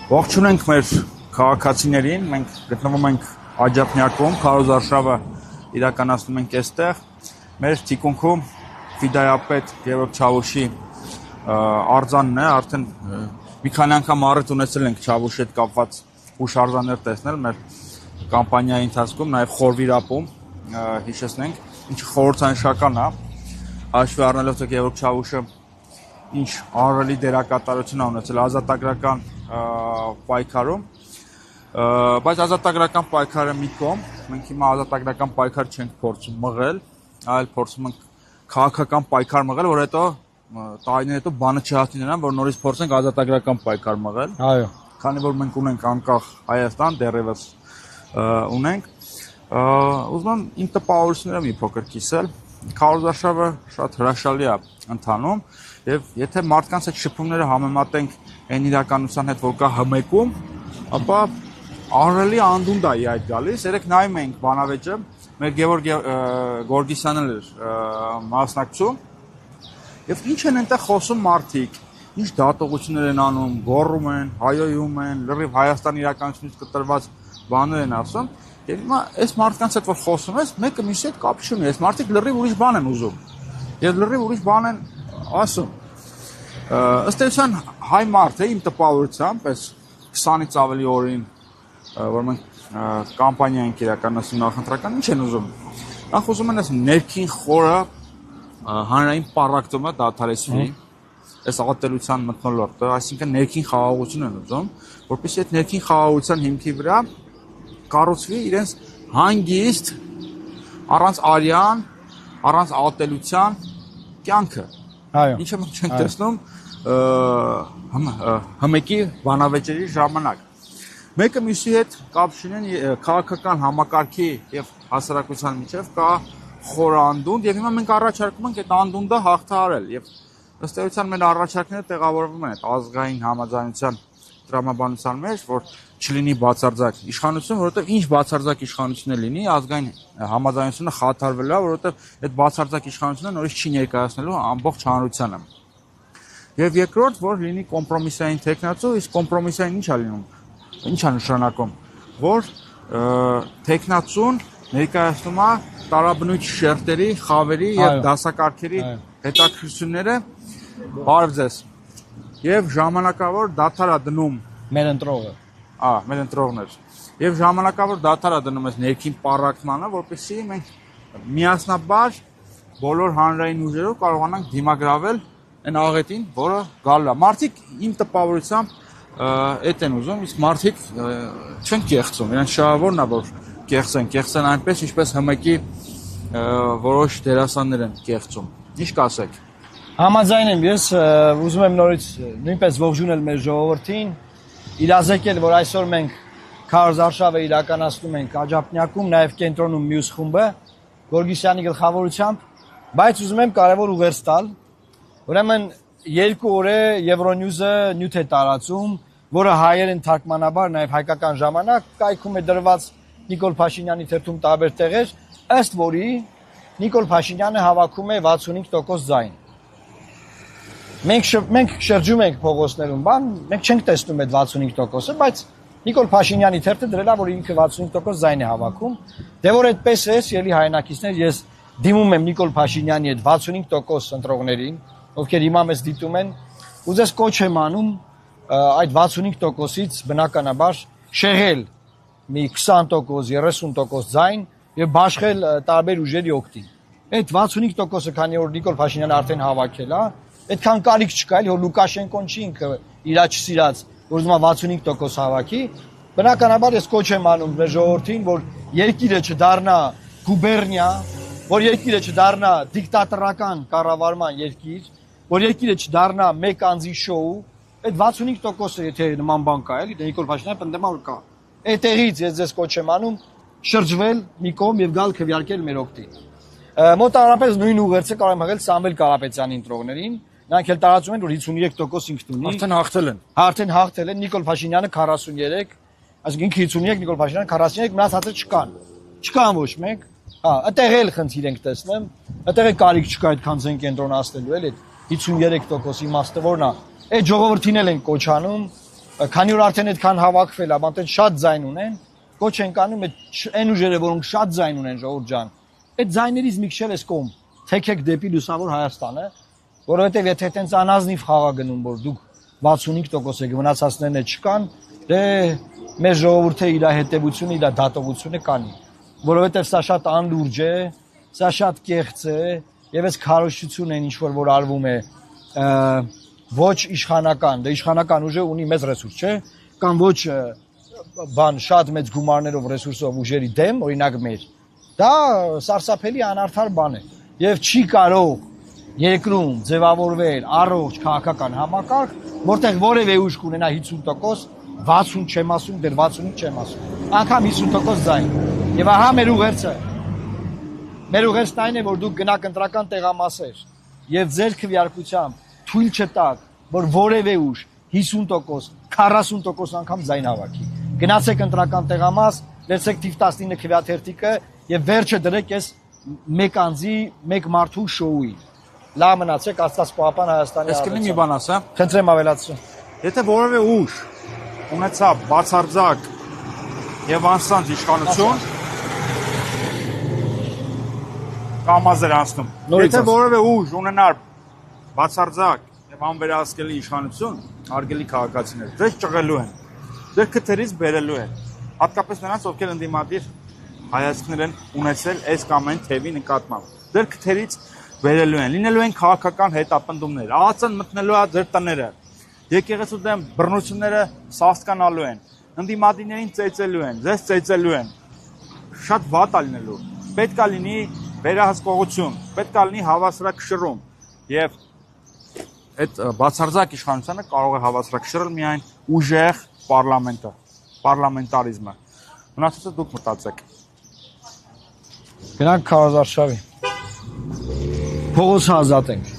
Ողջունենք մեր քաղաքացիներին, մենք գտնվում ենք Աջափնյակում, քարոզարշավը իրականացնում ենք այստեղ։ Մեր թիկունքում ֆիդայապետ Գևորգ Չավուշի արձանն է, արդեն մի քանի անգամ առիթ ունեցել ենք Չավուշի հետ կապված հուշարձաններ տեսնել մեր կամպանիայի ընթացքում, նաև խորվիրապում, հիշեցնենք, ինչը խորհրդանշական է, հաշվի առնելով թե Գևորգ Չավուշը ինչ առելի դերակատարություն է ունեցել ազատագրական պայքարում, բայց ազատագրական պայքարը մի կողմ, մենք հիմա ազատագրական պայքար չենք փորձում մղել, այլ փորձում ենք քաղաքական պայքար մղել, որ հետո տարիներ հետո բանը չհասնի նրան, որ նորից փորձենք ազատագրական պայքար մղել։ Այո։ Քանի որ մենք ունենք անկախ Հայաստան, դեռևս ունենք, ուզում եմ իմ տպավորությունները մի փոքր կիսել։ Քարոզարշավը շատ հրաշալի է ընթանում, եւ եթե մարդկանց այդ շփումները համեմատենք այն իրականության հետ, որ կա ՀՄԿ-ում, ապա առելի անդունդ է այդ գալիս։ Երեք նայում ենք բանավեճը, մեր Գևորգ Գորգիսյանն էր մասնակցում, եւ ինչ են այնտեղ խոսում մարդիկ, ինչ դատողություններ են անում, գոռում են, հայոյում են, լրիվ Հայաստանի իրականությունից կտրված բաներ են ասում։ Եվ հիմա այս մարդկանց հետ որ խոսում ես, մեկը մյուսի հետ կապ չունի, այս մարդիկ լրիվ ուրիշ բան են ուզում։ Եվ լրիվ ուրիշ բան են ասում։ Ըստ էության հայ մարդ է իմ տպավորությամբ, այս 20-ից ավելի օրին, որ մենք կամպանիա ենք իրականացնում նախընտրական, ինչ են ուզում։ Նախ ուզում են այս ներքին խորը հանրային պառակտումը դադարեցվի, այս ատելության մթնոլորտը, այսինքն ներքին խաղաղություն են ուզում, որպեսզի այդ ներքին խաղաղության հիմքի վրա կառուցվի իրենց հանգիստ, առանց արյան, առանց ատելության կյանքը։ Այո։ Ինչը մենք չենք տեսնում ՀՄԿ-ի բանավեճերի ժամանակ։ Մեկը մյուսի հետ կապ չունեն քաղաքական համակարգի եւ հասարակության միջեւ կա խոր անդունդ, եւ հիմա մենք առաջարկում ենք այդ անդունդը հաղթահարել եւ ըստ էության մեր առաջարկները տեղավորվում են այդ ազգային համաձայնության տրամաբանության մեջ, որ չլինի բացարձակ իշխանություն, որովհետև ինչ բացարձակ իշխանություն է լինի, ազգային համաձայնությունը խաթարվել է, որովհետև այդ բացարձակ իշխանությունը նորից չի ներկայացնելու ամբողջ հանրությանը։ Եվ երկրորդ, որ լինի կոմպրոմիսային տեխնացու, իսկ կոմպրոմիսային ինչ է լինում, ինչ է նշանակում, որ տեխնացուն ներկայացնում է տարաբնույթ շերտերի, խավերի եւ դասակարգերի հետաքրքրությունները, բարև ձեզ, եւ ժամանակավոր դադար է դնում մեր ընտրողը։ Մեր ընտրողներ։ Եվ ժամանակավոր դադար է դնում այս ներքին պառակտմանը, որպեսզի մենք միասնաբար բոլոր հանրային ուժերով կարողանանք դիմագրավել այն աղետին, որը գալու է։ Մարդիկ իմ տպավորությամբ այդ են ուզում, իսկ մարդիկ չեն կեղծում, իրենց շահավորն է, որ կեղծեն այնպես, ինչպես ՀՄԿ-ի որոշ դերասաններ են կեղծում։ Ինչ կասեք։ Համաձայն եմ, ես ուզում եմ նորից նույնպես ողջունել մեր ժողովրդին, իրազեկել, որ այսօր մենք քարոզարշավը իրականացնում ենք Աջափնյակում, նաև կենտրոնում մյուս խումբը, Գորգիսյանի գլխավորությամբ, բայց ուզում եմ կարևոր ուղերձ տալ, ուրեմն 2 օր է Euronews-ը նյութ է տարածում, որը հայերեն թարգմանաբար, նաև հայկական ժամանակ կայքում է դրված Նիկոլ Փաշինյանի թերթում տարբեր տեղեր, ըստ որի Նիկոլ Փաշինյանը հավաքում է 65% ձայն։ Մենք շրջում ենք փողոցներում, մենք չենք տեսնում այդ 65%-ը, բայց Նիկոլ Փաշինյանի թերթը դրել է, որ ինքը 65% ձայն է հավաքում։ Դե որ այդպես է, ելի հայրենակիցներ, ես դիմում եմ Նիկոլ Փաշինյանի այդ 65% ընտրողներին, ովքեր հիմա մեզ դիտում են, ու ձեզ կոչ եմ անում այդ 65%-ից բնականաբար շեղել մի 20%, 30% ձայն եւ բաշխել տարբեր ուժերի օգտին։ Այդ 65%-ը քանի որ Նիկոլ Փաշինյանը արդեն հավաքել է, այդքան կարիք չկա, որ Լուկաշենկոն չի ինքը իրա չսիրած, որ ուզում է 65% հավաքի, բնականաբար ես կոչ եմ անում մեր ժողովրդին, որ երկիրը չդառնա գուբերնիա, որ երկիրը չդառնա դիկտատորական կառավարման երկիր, որ երկիրը չդառնա մեկ անձի շոու, այդ 65%-ը եթե նման բան կա, էլի Նիկոլ Փաշինյանը պնդում է որ կա։ Այդտեղից ես ձեզ կոչ եմ անում շրջվել մի կողմ եւ գալ քվեարկել մեր օգտին։ Մոտավորապես նույն ուղերձը կարող եմ հղել Սամվել Կարապետյանի ընտրողներին, նրանք էլ տարածում են որ 53% ինքն ունի։ Արդեն հաղթել են։ Արդեն հաղթել են Նիկոլ Փաշինյանը 43, այսինքն ինքը 53, Նիկոլ Փաշինյանը 43, մնացածը չկան։ Չկան ոչ մեկ։ Այդտեղ էլ խնդիր ենք տեսնում, այդտեղ կարիք չկա այդքան ձեն կենտրոնացնելու էլ այդ 53% իմաստը որն է։ Այդ ժողովրդին էլ են կոչանում, քանի որ արդեն այդքան հավաքվել է, բանտեն շատ ձայն ունեն, կոչ ենք անում այն ուժերը, որոնք շատ ձայն ունեն, ժողովուրդ ջան, այդ ձայներից մի քիչ էս կողմ թեքեք դեպի լուսավոր Հայաստանը, որովհետև եթե այտենց անազնիվ խաղա գնում, որ դուք 65% եք, մնացածներն չկան, դե մեր ժողովուրդը իր հետևությունը, իր դատողությունը կանի, որովհետև սա շատ անլուրջ է, սա շատ կեղծ է, եւ այս քարոզչությունն այն ինչ որ արվում է ոչ իշխանական, դե իշխանական ուժը ունի մեծ ռեսուրս, չէ, կամ ոչ բան շատ մեծ գումարներով ռեսուրսով ուժերի դեմ, օրինակ մեր, դա սարսափելի անարդար բան է եւ չի կարող երկրում ձևավորվել առողջ քաղաքական համակարգ, որտեղ որևէ ուժ կունենա 50%, 60 չեմ ասում, դեռ 65 չեմ ասում, անգամ 50% ձայն։ Եվ ահա մեր ուղերձը։ Մեր ուղերձն այն է, որ դուք գնաք ընտրական տեղամասեր եւ ձեր քվեարկությամբ թույլ չտաք, որ որևէ ուժ 50%, 40% անգամ ձայն հավաքի։ Գնացեք ընտրական տեղամաս, վերցեք թիվ 19 քվեաթերթիկը եւ վերջը դրեք այս մեկ անձի, մեկ մարդու շոուի։ Լավ մնացեք, Աստված պահապան Հայաստանի։ Ես կլինի մի բան ասեմ։ Խնդրեմ ավելացրու։ Եթե որևէ ուժ ունեցավ բացարձակ եւ անսանձ իշխանություն, կամազեր անցնում։ Եթե որևէ ուժ ունենար բացարձակ եւ անվերահսկելի իշխանություն, արգելի քաղաքացիներ, ձեզ ճղելու են, ձեր քթերից բերելու են, հատկապես նրանց, ովքեր ընդդիմադիր հայացքներ են ունեցել այս կամ այն թևի նկատմամբ, ձեր քթերից բերելու են, լինելու են քաղաքական հետապնդումներ, ԱԱԾ-ն մտնելու է ձեր տները, եկեղեցու դեմ բռնությունները սաստկանալու են, ընդդիմադիրներին ծեծելու են, ձեզ ծեծելու են, շատ վատ է լինելու, պետք է լինի վերահսկողություն, պետք է լինի հավասարակշռում եւ այդ բացարձակ իշխանությունը կարող է հավասարակշռել միայն ուժեղ պարլամենտը, պարլամենտարիզմը։ Մնացածը դուք մտածեք։ Գնանք Քարոզարշավի։ Փողոցը ազատենք։